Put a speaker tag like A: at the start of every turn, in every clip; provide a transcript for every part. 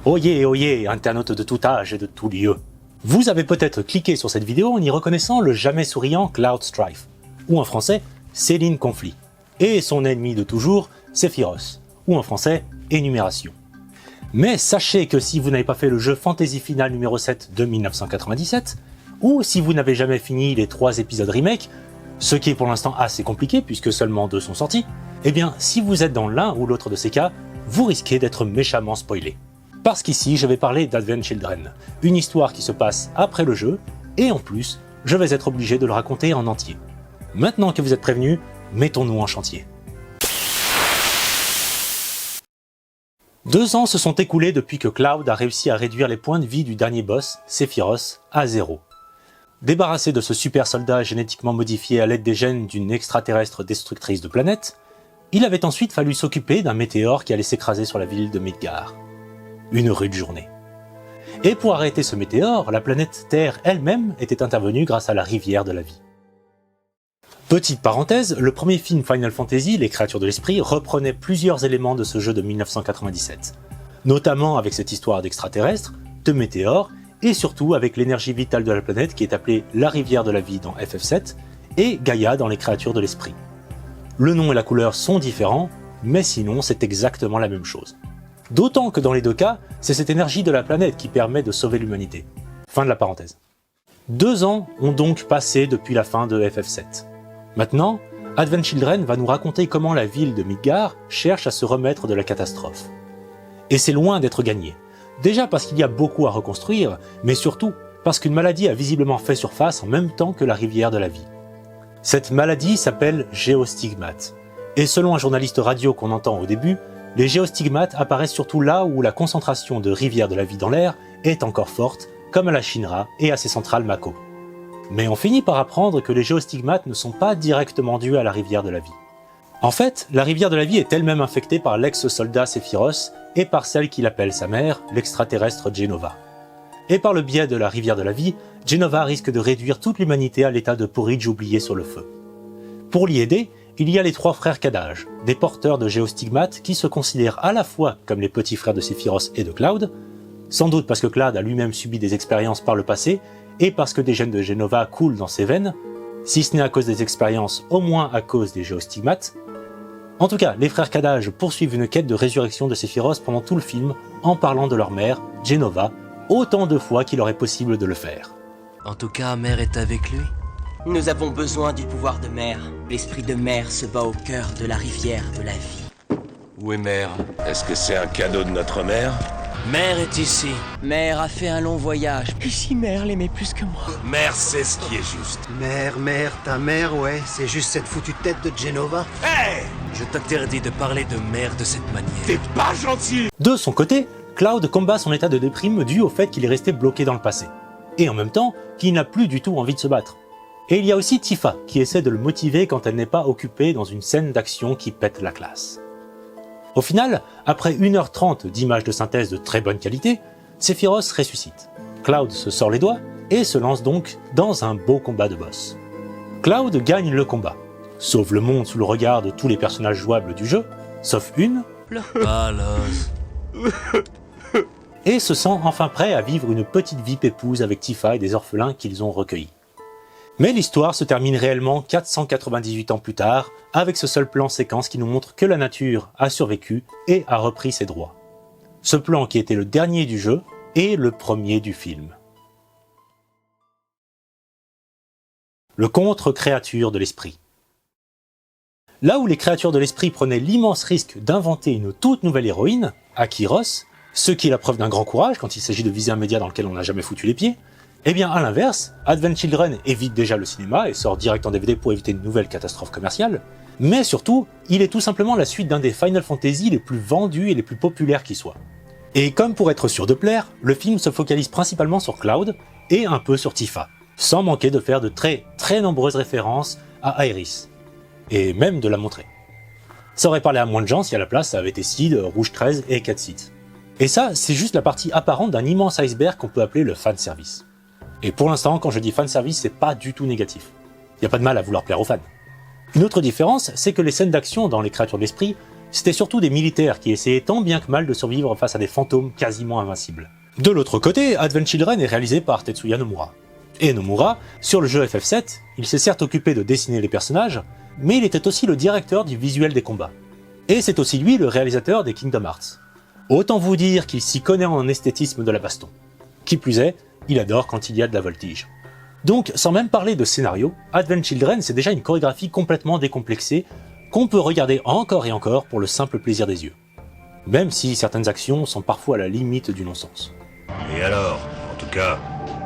A: Oyez, internautes de tout âge et de tout lieu. Vous avez peut-être cliqué sur cette vidéo en y reconnaissant le jamais souriant Cloud Strife, ou en français, Céline Conflit, et son ennemi de toujours, Sephiroth, ou en français, Énumération. Mais sachez que si vous n'avez pas fait le jeu Fantasy Final numéro 7 de 1997, ou si vous n'avez jamais fini les 3 épisodes remake, ce qui est pour l'instant assez compliqué puisque seulement 2 sont sortis, eh bien si vous êtes dans l'un ou l'autre de ces cas, vous risquez d'être méchamment spoilé. Parce qu'ici je vais parler d'Advent Children, une histoire qui se passe après le jeu, et en plus, je vais être obligé de le raconter en entier. Maintenant que vous êtes prévenus, mettons-nous en chantier. 2 ans se sont écoulés depuis que Cloud a réussi à réduire les points de vie du dernier boss, Sephiroth, à 0. Débarrassé de ce super soldat génétiquement modifié à l'aide des gènes d'une extraterrestre destructrice de planètes, il avait ensuite fallu s'occuper d'un météore qui allait s'écraser sur la ville de Midgar. Une rude journée. Et pour arrêter ce météore, la planète Terre elle-même était intervenue grâce à la rivière de la vie. Petite parenthèse, le premier film Final Fantasy, Les Créatures de l'Esprit, reprenait plusieurs éléments de ce jeu de 1997, notamment avec cette histoire d'extraterrestres, de météores, et surtout avec l'énergie vitale de la planète qui est appelée la rivière de la vie dans FF7, et Gaïa dans Les Créatures de l'Esprit. Le nom et la couleur sont différents, mais sinon c'est exactement la même chose. D'autant que dans les deux cas, c'est cette énergie de la planète qui permet de sauver l'humanité. Fin de la parenthèse. 2 ans ont donc passé depuis la fin de FF7. Maintenant, Advent Children va nous raconter comment la ville de Midgar cherche à se remettre de la catastrophe. Et c'est loin d'être gagné. Déjà parce qu'il y a beaucoup à reconstruire, mais surtout parce qu'une maladie a visiblement fait surface en même temps que la rivière de la vie. Cette maladie s'appelle géostigmate. Et selon un journaliste radio qu'on entend au début, les géostigmates apparaissent surtout là où la concentration de rivière de la vie dans l'air est encore forte, comme à la Shinra et à ses centrales Mako. Mais on finit par apprendre que les géostigmates ne sont pas directement dus à la rivière de la vie. En fait, la rivière de la vie est elle-même infectée par l'ex-soldat Sephiroth et par celle qu'il appelle sa mère, l'extraterrestre Jenova. Et par le biais de la rivière de la vie, Jenova risque de réduire toute l'humanité à l'état de porridge oublié sur le feu. Pour l'y aider, il y a les 3 frères Kadaj, des porteurs de géostigmates qui se considèrent à la fois comme les petits frères de Sephiroth et de Cloud, sans doute parce que Cloud a lui-même subi des expériences par le passé, et parce que des gènes de Jenova coulent dans ses veines, si ce n'est à cause des expériences, au moins à cause des géostigmates. En tout cas, les frères Kadaj poursuivent une quête de résurrection de Sephiroth pendant tout le film, en parlant de leur mère, Jenova, autant de fois qu'il leur est possible de le faire.
B: En tout cas, Mère est avec lui.
C: Nous avons besoin du pouvoir de Mère. L'esprit de Mère se bat au cœur de la rivière de la vie.
D: Où est Mère? Est-ce que c'est un cadeau de notre mère?
B: Mère est ici.
C: Mère a fait un long voyage. Et si Mère l'aimait plus que moi?
D: Mère sait ce qui est juste.
E: Mère, ta mère, ouais, c'est juste cette foutue tête de Jenova.
D: Hé!
B: Je t'interdis de parler de Mère de cette manière.
D: T'es pas gentil!
A: De son côté, Cloud combat son état de déprime dû au fait qu'il est resté bloqué dans le passé, et en même temps qu'il n'a plus du tout envie de se battre. Et il y a aussi Tifa qui essaie de le motiver quand elle n'est pas occupée dans une scène d'action qui pète la classe. Au final, après 1h30 d'images de synthèse de très bonne qualité, Sephiroth ressuscite. Cloud se sort les doigts et se lance donc dans un beau combat de boss. Cloud gagne le combat, sauve le monde sous le regard de tous les personnages jouables du jeu, sauf une,
B: Palos.
A: et se sent enfin prêt à vivre une petite vie pépouse avec Tifa et des orphelins qu'ils ont recueillis. Mais l'histoire se termine réellement 498 ans plus tard, avec ce seul plan séquence qui nous montre que la nature a survécu et a repris ses droits. Ce plan qui était le dernier du jeu et le premier du film. Le contre-créature de l'esprit. Là où les créatures de l'esprit prenaient l'immense risque d'inventer une toute nouvelle héroïne, Akyros, ce qui est la preuve d'un grand courage quand il s'agit de viser un média dans lequel on n'a jamais foutu les pieds, eh bien à l'inverse, Advent Children évite déjà le cinéma et sort direct en DVD pour éviter une nouvelle catastrophe commerciale, mais surtout, il est tout simplement la suite d'un des Final Fantasy les plus vendus et les plus populaires qui soient. Et comme pour être sûr de plaire, le film se focalise principalement sur Cloud et un peu sur Tifa, sans manquer de faire de très nombreuses références à Aeris, et même de la montrer. Ça aurait parlé à moins de gens si à la place ça avait été Cid, Rouge 13 et Catseed. Et ça, c'est juste la partie apparente d'un immense iceberg qu'on peut appeler le fanservice. Et pour l'instant, quand je dis fanservice, c'est pas du tout négatif. Il n'y a pas de mal à vouloir plaire aux fans. Une autre différence, c'est que les scènes d'action dans Les Créatures de l'Esprit C'était surtout des militaires qui essayaient tant bien que mal de survivre face à des fantômes quasiment invincibles. De l'autre côté, Advent Children est réalisé par Tetsuya Nomura. Et Nomura, sur le jeu FF7, il s'est certes occupé de dessiner les personnages, mais il était aussi le directeur du visuel des combats. Et c'est aussi lui le réalisateur des Kingdom Hearts. Autant vous dire qu'il s'y connaît en esthétisme de la baston. Qui plus est, il adore quand il y a de la voltige. Donc, sans même parler de scénario, Advent Children c'est déjà une chorégraphie complètement décomplexée qu'on peut regarder encore et encore pour le simple plaisir des yeux. Même si certaines actions sont parfois à la limite du non-sens.
D: Et alors, en tout cas,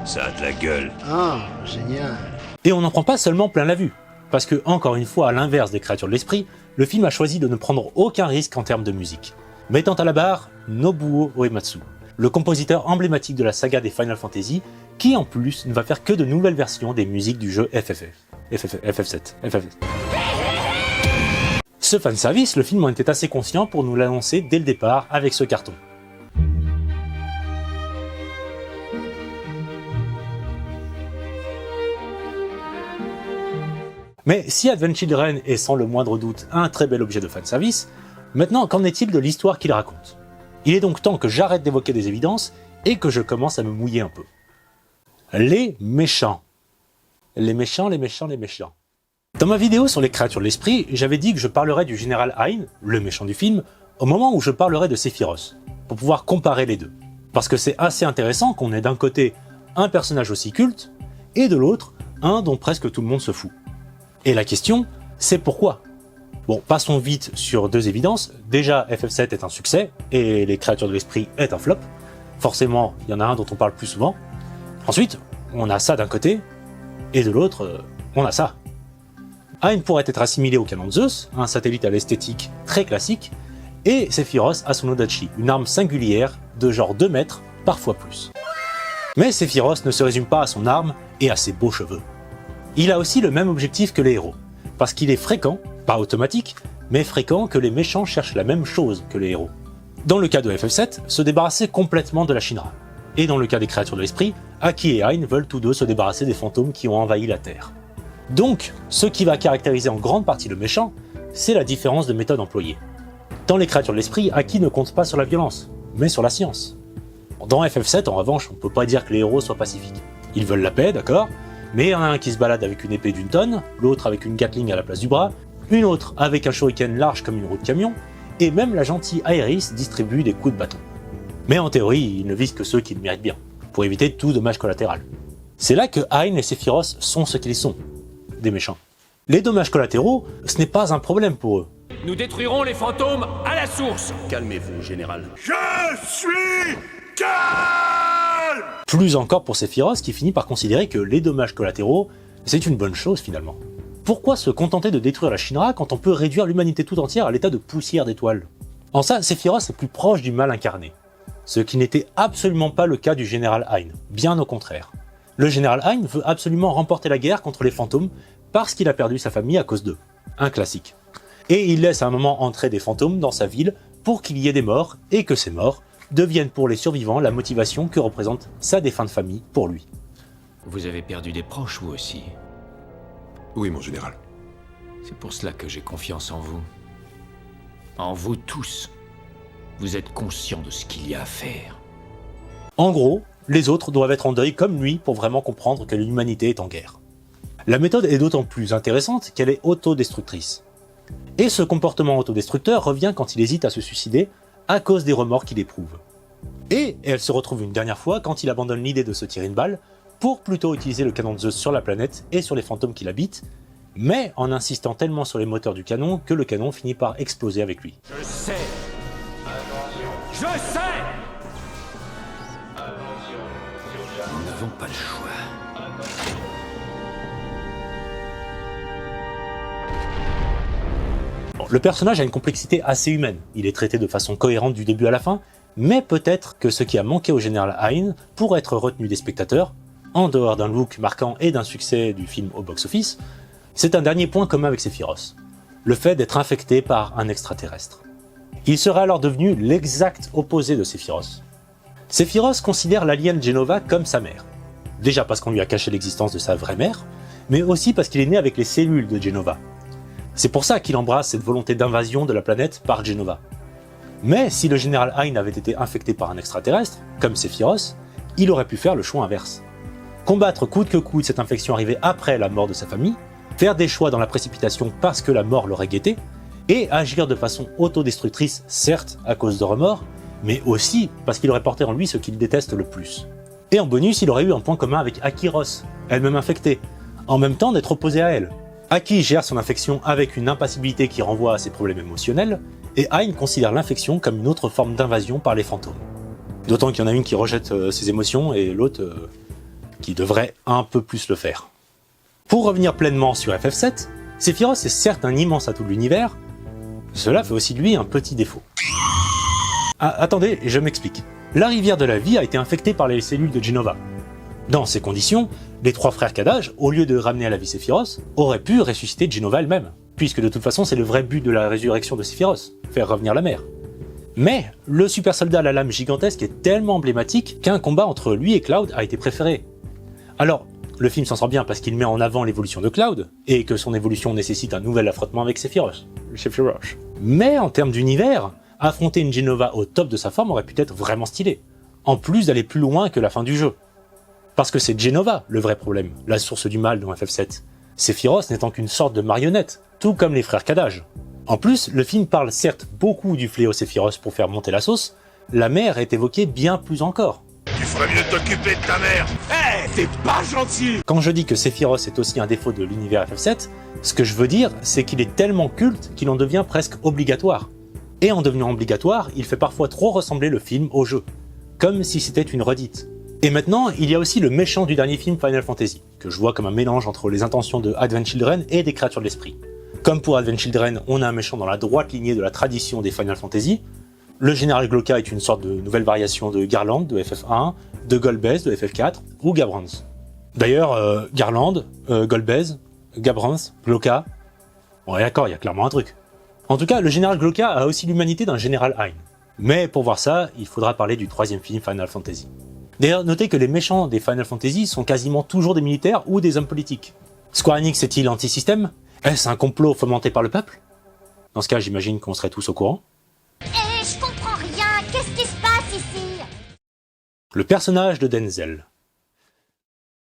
D: ça a de la gueule.
E: Ah, génial.
A: Et on n'en prend pas seulement plein la vue, parce que, encore une fois, à l'inverse des créatures de l'esprit, le film a choisi de ne prendre aucun risque en termes de musique, mettant à la barre Nobuo Uematsu, le compositeur emblématique de la saga des Final Fantasy, qui en plus ne va faire que de nouvelles versions des musiques du jeu FF7. Ce fanservice, le film en était assez conscient pour nous l'annoncer dès le départ avec ce carton. Mais si Advent Children est sans le moindre doute un très bel objet de fanservice, maintenant qu'en est-il de l'histoire qu'il raconte? Il est donc temps que j'arrête d'évoquer des évidences et que je commence à me mouiller un peu. Les méchants. Les méchants. Dans ma vidéo sur les créatures de l'esprit, j'avais dit que je parlerais du général Hein, le méchant du film, au moment où je parlerais de Sephiroth, pour pouvoir comparer les deux. Parce que c'est assez intéressant qu'on ait d'un côté un personnage aussi culte, et de l'autre, un dont presque tout le monde se fout. Et la question, c'est pourquoi? Bon, passons vite sur deux évidences. Déjà, FF7 est un succès, et les créatures de l'esprit est un flop. Forcément, il y en a un dont on parle plus souvent. Ensuite, on a ça d'un côté, et de l'autre, on a ça. Hein pourrait être assimilé au canon de Zeus, un satellite à l'esthétique très classique, et Sephiroth à son Odachi, une arme singulière de genre 2 mètres, parfois plus. Mais Sephiroth ne se résume pas à son arme et à ses beaux cheveux. Il a aussi le même objectif que les héros, parce qu'il est fréquent, pas automatique, mais fréquent que les méchants cherchent la même chose que les héros. Dans le cas de FF7, se débarrasser complètement de la Shinra. Et dans le cas des créatures de l'esprit, Aki et Hein veulent tous deux se débarrasser des fantômes qui ont envahi la Terre. Donc, ce qui va caractériser en grande partie le méchant, c'est la différence de méthode employée. Dans les créatures de l'esprit, Aki ne compte pas sur la violence, mais sur la science. Dans FF7, en revanche, on peut pas dire que les héros soient pacifiques. Ils veulent la paix, d'accord, mais il y en a un qui se balade avec une épée d'1 tonne, l'autre avec une Gatling à la place du bras, une autre avec un shuriken large comme une roue de camion, et même la gentille Aeris distribue des coups de bâton. Mais en théorie, ils ne visent que ceux qui le méritent bien, pour éviter tout dommage collatéral. C'est là que Hein et Sephiroth sont ce qu'ils sont, des méchants. Les dommages collatéraux, ce n'est pas un problème pour eux.
F: Nous détruirons les fantômes à la source.
D: Calmez-vous, général.
A: Plus encore pour Sephiroth qui finit par considérer que les dommages collatéraux, c'est une bonne chose finalement. Pourquoi se contenter de détruire la Shinra quand on peut réduire l'humanité tout entière à l'état de poussière d'étoiles? En ça, Sephiroth est plus proche du mal incarné. Ce qui n'était absolument pas le cas du général Hein, bien au contraire. Le général Hein veut absolument remporter la guerre contre les fantômes parce qu'il a perdu sa famille à cause d'eux. Un classique. Et il laisse à un moment entrer des fantômes dans sa ville pour qu'il y ait des morts et que ces morts deviennent pour les survivants la motivation que représente sa défunte famille pour lui.
F: Vous avez perdu des proches, vous aussi.
G: Oui, mon général.
F: C'est pour cela que j'ai confiance en vous. En vous tous. Vous êtes conscients de ce qu'il y a à faire.
A: En gros, les autres doivent être en deuil comme lui pour vraiment comprendre que l'humanité est en guerre. La méthode est d'autant plus intéressante qu'elle est autodestructrice. Et ce comportement autodestructeur revient quand il hésite à se suicider à cause des remords qu'il éprouve. Et elle se retrouve une dernière fois quand il abandonne l'idée de se tirer une balle pour plutôt utiliser le canon de Zeus sur la planète et sur les fantômes qui l'habitent, mais en insistant tellement sur les moteurs du canon que le canon finit par exploser avec lui.
F: Je sais. Je sais. Nous n'avons pas le choix.
A: Le personnage a une complexité assez humaine, il est traité de façon cohérente du début à la fin, mais peut-être que ce qui a manqué au général Hein pour être retenu des spectateurs, en dehors d'un look marquant et d'un succès du film au box-office, c'est un dernier point commun avec Sephiroth, le fait d'être infecté par un extraterrestre. Il serait alors devenu l'exact opposé de Sephiroth. Sephiroth considère l'alien Jenova comme sa mère, déjà parce qu'on lui a caché l'existence de sa vraie mère, mais aussi parce qu'il est né avec les cellules de Jenova. C'est pour ça qu'il embrasse cette volonté d'invasion de la planète par Jenova. Mais si le général Hein avait été infecté par un extraterrestre, comme Sephiroth, il aurait pu faire le choix inverse. Combattre coûte que coûte cette infection arrivée après la mort de sa famille, faire des choix dans la précipitation parce que la mort l'aurait guetté, et agir de façon autodestructrice, certes à cause de remords, mais aussi parce qu'il aurait porté en lui ce qu'il déteste le plus. Et en bonus, il aurait eu un point commun avec Akyros, elle-même infectée, en même temps d'être opposée à elle. Aki gère son infection avec une impassibilité qui renvoie à ses problèmes émotionnels, et Hein considère l'infection comme une autre forme d'invasion par les fantômes. D'autant qu'il y en a une qui rejette ses émotions et l'autre qui devrait un peu plus le faire. Pour revenir pleinement sur FF7, Sephiroth est certes un immense atout de l'univers, cela fait aussi de lui un petit défaut. Ah, attendez, je m'explique. La rivière de la vie a été infectée par les cellules de Jenova. Dans ces conditions, les trois frères Kadaj, au lieu de ramener à la vie Sephiroth, auraient pu ressusciter Jenova elle-même, puisque de toute façon c'est le vrai but de la résurrection de Sephiroth, faire revenir la mère. Mais le super soldat à la lame gigantesque est tellement emblématique qu'un combat entre lui et Cloud a été préféré. Alors, le film s'en sort bien parce qu'il met en avant l'évolution de Cloud, et que son évolution nécessite un nouvel affrontement avec Sephiroth. Mais en termes d'univers, affronter une Jenova au top de sa forme aurait pu être vraiment stylé, en plus d'aller plus loin que la fin du jeu. Parce que c'est Jenova le vrai problème, la source du mal dans FF7. Sephiroth n'étant qu'une sorte de marionnette, tout comme les frères Kadaj. En plus, le film parle certes beaucoup du fléau Sephiroth pour faire monter la sauce, la mère est évoquée bien plus encore.
D: Tu ferais mieux de t'occuper de ta mère.
G: T'es pas gentil!
A: Quand je dis que Sephiroth est aussi un défaut de l'univers FF7, ce que je veux dire, c'est qu'il est tellement culte qu'il en devient presque obligatoire. Et en devenant obligatoire, il fait parfois trop ressembler le film au jeu, comme si c'était une redite. Et maintenant, il y a aussi le méchant du dernier film Final Fantasy, que je vois comme un mélange entre les intentions de Advent Children et des créatures de l'esprit. Comme pour Advent Children, on a un méchant dans la droite lignée de la tradition des Final Fantasy, le général Glocka est une sorte de nouvelle variation de Garland de FF1, de Golbez de FF4 ou Gabrans. D'ailleurs, Garland, Golbez, Gabrans, Glocka, ouais d'accord, il y a clairement un truc. En tout cas, le général Glocka a aussi l'humanité d'un général Hein. Mais pour voir ça, il faudra parler du troisième film Final Fantasy. D'ailleurs, notez que les méchants des Final Fantasy sont quasiment toujours des militaires ou des hommes politiques. Square Enix est-il anti-système? Est-ce un complot fomenté par le peuple? Dans ce cas, j'imagine qu'on serait tous au courant.
H: Je comprends rien, qu'est-ce qui se passe ici?
A: Le personnage de Denzel.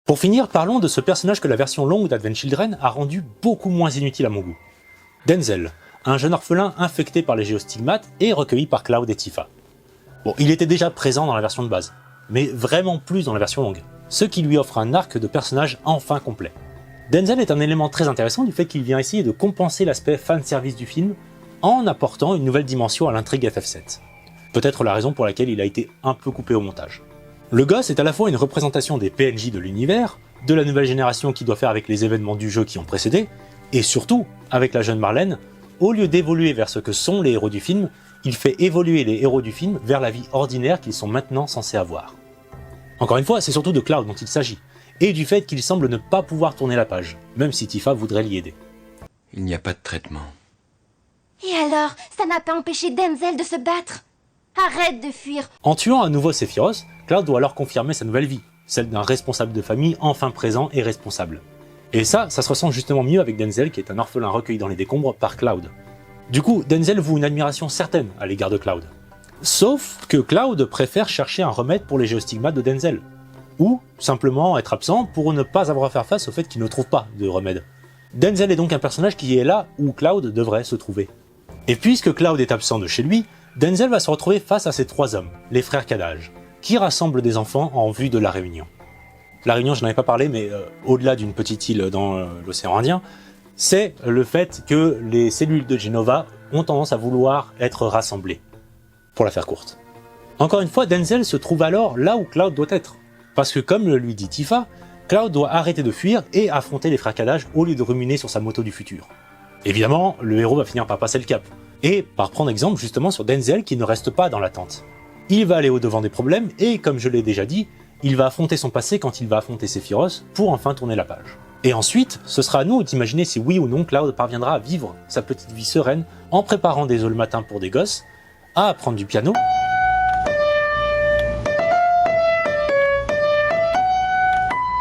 A: Pour finir, parlons de ce personnage que la version longue d'Advent Children a rendu beaucoup moins inutile à mon goût. Denzel, un jeune orphelin infecté par les géostigmates et recueilli par Cloud et Tifa. Bon, il était déjà présent dans la version de base, mais vraiment plus dans la version longue, ce qui lui offre un arc de personnage enfin complet. Denzel est un élément très intéressant du fait qu'il vient essayer de compenser l'aspect fanservice du film en apportant une nouvelle dimension à l'intrigue FF7. Peut-être la raison pour laquelle il a été un peu coupé au montage. Le gosse est à la fois une représentation des PNJ de l'univers, de la nouvelle génération qui doit faire avec les événements du jeu qui ont précédé, et surtout, avec la jeune Marlène, au lieu d'évoluer vers ce que sont les héros du film, il fait évoluer les héros du film vers la vie ordinaire qu'ils sont maintenant censés avoir. Encore une fois, c'est surtout de Cloud dont il s'agit, et du fait qu'il semble ne pas pouvoir tourner la page, même si Tifa voudrait l'y aider.
B: Il n'y a pas de traitement.
H: Et alors, ça n'a pas empêché Denzel de se battre? Arrête de fuir.
A: En tuant à nouveau Sephiroth, Cloud doit alors confirmer sa nouvelle vie, celle d'un responsable de famille enfin présent et responsable. Et ça se ressent justement mieux avec Denzel qui est un orphelin recueilli dans les décombres par Cloud. Du coup, Denzel voue une admiration certaine à l'égard de Cloud. Sauf que Cloud préfère chercher un remède pour les géostigmates de Denzel. Ou simplement être absent pour ne pas avoir à faire face au fait qu'il ne trouve pas de remède. Denzel est donc un personnage qui est là où Cloud devrait se trouver. Et puisque Cloud est absent de chez lui, Denzel va se retrouver face à ces trois hommes, les frères Kadaj, qui rassemblent des enfants en vue de la Réunion. La Réunion, je n'en avais pas parlé, mais au-delà d'une petite île dans l'océan Indien, c'est le fait que les cellules de Jenova ont tendance à vouloir être rassemblées, pour la faire courte. Encore une fois, Denzel se trouve alors là où Cloud doit être, parce que comme le lui dit Tifa, Cloud doit arrêter de fuir et affronter les frères Kadaj au lieu de ruminer sur sa moto du futur. Évidemment, le héros va finir par passer le cap, et par prendre exemple justement sur Denzel qui ne reste pas dans l'attente. Il va aller au-devant des problèmes et, comme je l'ai déjà dit, il va affronter son passé quand il va affronter Sephiroth pour enfin tourner la page. Et ensuite, ce sera à nous d'imaginer si oui ou non Cloud parviendra à vivre sa petite vie sereine en préparant des œufs le matin pour des gosses, à apprendre du piano,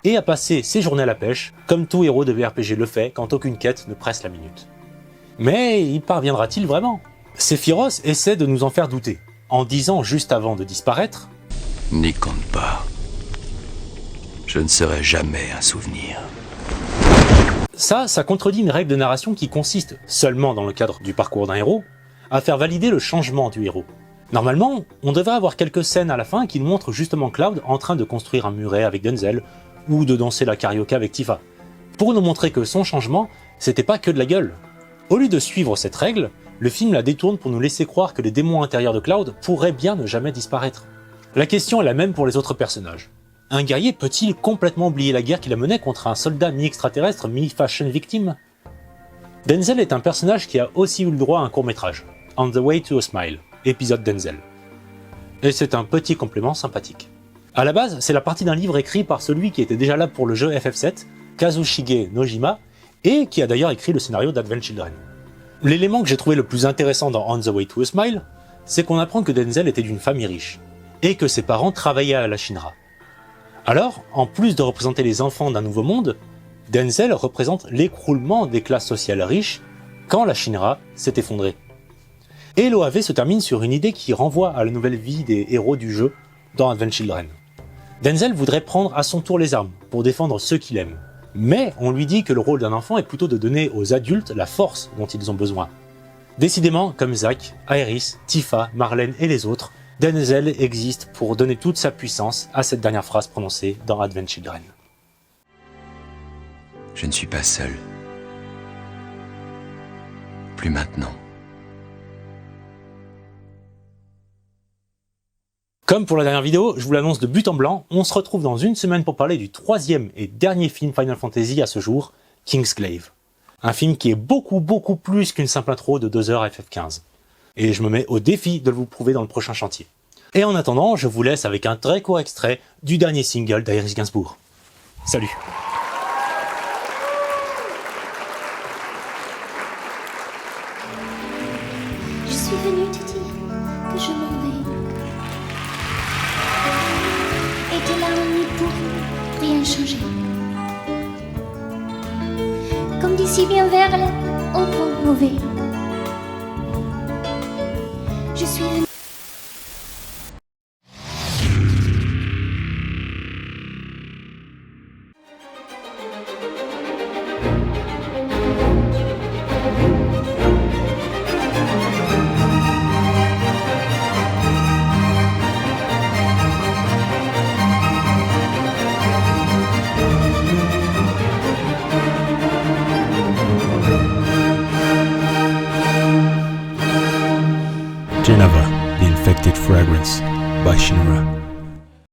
A: et à passer ses journées à la pêche, comme tout héros de VRPG le fait quand aucune quête ne presse la minute. Mais y parviendra-t-il vraiment? Sephiroth essaie de nous en faire douter, en disant juste avant de disparaître
B: « N'y compte pas. Je ne serai jamais un souvenir. »
A: Ça contredit une règle de narration qui consiste, seulement dans le cadre du parcours d'un héros, à faire valider le changement du héros. Normalement, on devrait avoir quelques scènes à la fin qui nous montrent justement Cloud en train de construire un muret avec Denzel, ou de danser la carioca avec Tifa, pour nous montrer que son changement, c'était pas que de la gueule. Au lieu de suivre cette règle, le film la détourne pour nous laisser croire que les démons intérieurs de Cloud pourraient bien ne jamais disparaître. La question est la même pour les autres personnages. Un guerrier peut-il complètement oublier la guerre qu'il a menée contre un soldat mi-extraterrestre, mi-fashion victime? Denzel est un personnage qui a aussi eu le droit à un court-métrage, On the Way to a Smile, épisode Denzel. Et c'est un petit complément sympathique. À la base, c'est la partie d'un livre écrit par celui qui était déjà là pour le jeu FF7, Kazushige Nojima, et qui a d'ailleurs écrit le scénario d'Advent Children. L'élément que j'ai trouvé le plus intéressant dans On the Way to a Smile, c'est qu'on apprend que Denzel était d'une famille riche, et que ses parents travaillaient à la Shinra. Alors, en plus de représenter les enfants d'un nouveau monde, Denzel représente l'écroulement des classes sociales riches quand la Shinra s'est effondrée. Et l'OAV se termine sur une idée qui renvoie à la nouvelle vie des héros du jeu dans Advent Children. Denzel voudrait prendre à son tour les armes pour défendre ceux qu'il aime, mais on lui dit que le rôle d'un enfant est plutôt de donner aux adultes la force dont ils ont besoin. Décidément, comme Zack, Aerys, Tifa, Marlène et les autres, Denzel existe pour donner toute sa puissance à cette dernière phrase prononcée dans Advent Children.
B: Je ne suis pas seul. Plus maintenant.
A: Comme pour la dernière vidéo, je vous l'annonce de but en blanc, on se retrouve dans une semaine pour parler du troisième et dernier film Final Fantasy à ce jour, Kingsglaive. Un film qui est beaucoup plus qu'une simple intro de 2 heures FF15. Et je me mets au défi de vous prouver dans le prochain chantier. Et en attendant, je vous laisse avec un très court extrait du dernier single d'Iris Gainsbourg. Salut!
H: Je suis venue te dire que je m'en vais. Et tes larmes n'y pourront rien changer. Comme d'ici bien vers là, au vent mauvais. Je suis venue.
I: Geneva, the Infected Fragrance by Shinra.